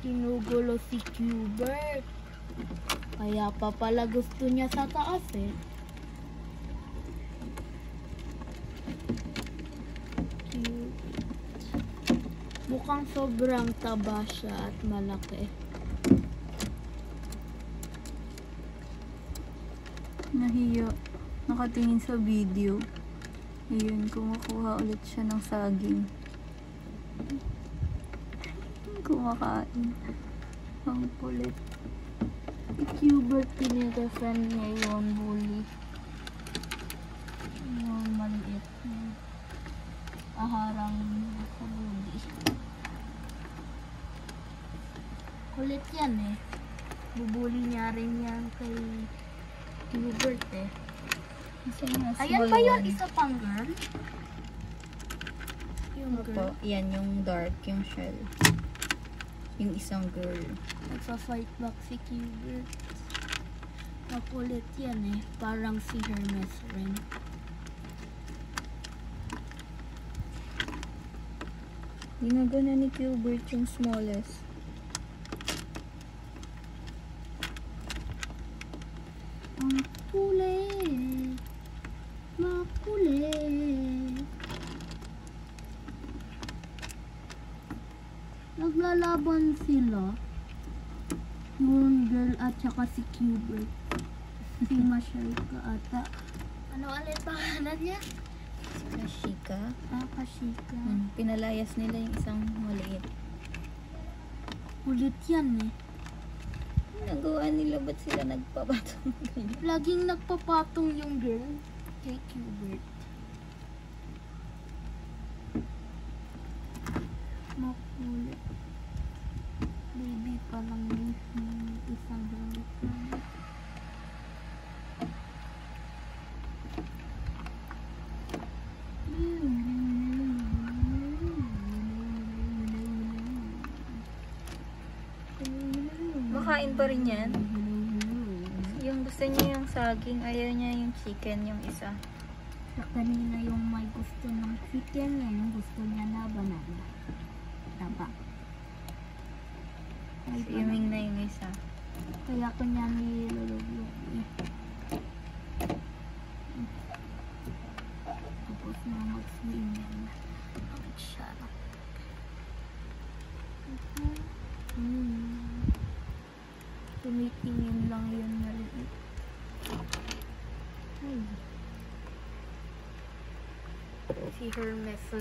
Kinugulo si Qbert. Kaya pa pala gusto niya sa taas eh. Cute. Mukhang sobrang taba siya at malaki. Nahiya. Nakatingin sa video. Ayun, kumukuha ulit siya ng saging. Kumakain. Ang kulit. Si Qbert, pinag-friend niya yung bully. Yung maliit. Aharang sa bully. Kulit yan eh. Bubuli niya rin yan kay Qbert eh. Ayan ba yun? Isa pang girl? Yung girl. Opo, yan yung dark, yung shell. Yung isang girl. Nagpa-fight back si Qbert. Makulit yan eh. Parang si Hermes rin. Ginagana ni Qbert yung smallest. Ang kulit. Makulit. Naglalaban sila. Yung girl at saka si Qbert. Si Mashalka ata. Ano ulit pangalan niya? Kashika. Kashika. Pinalayas nila yung isang maliit. Kulit yan eh. Nagawa nila, ba't sila nagpapatong ganyan? Laging nagpapatong yung girl kay Qbert. Makulit. Baby pa lang yung isang girl. Makain pa rin yan. Yung gusto niya yung saging, ayaw niya yung chicken, yung isa. Kanina yung may gusto ng chicken, yung gusto niya na banana. Taba. Si Yuming na yung isa. Kaya kanya nilulog eh. Tapos na mag-swimming. Bakit siya? Tumitingin lang yun maliit. Ay. Si Hermes lang.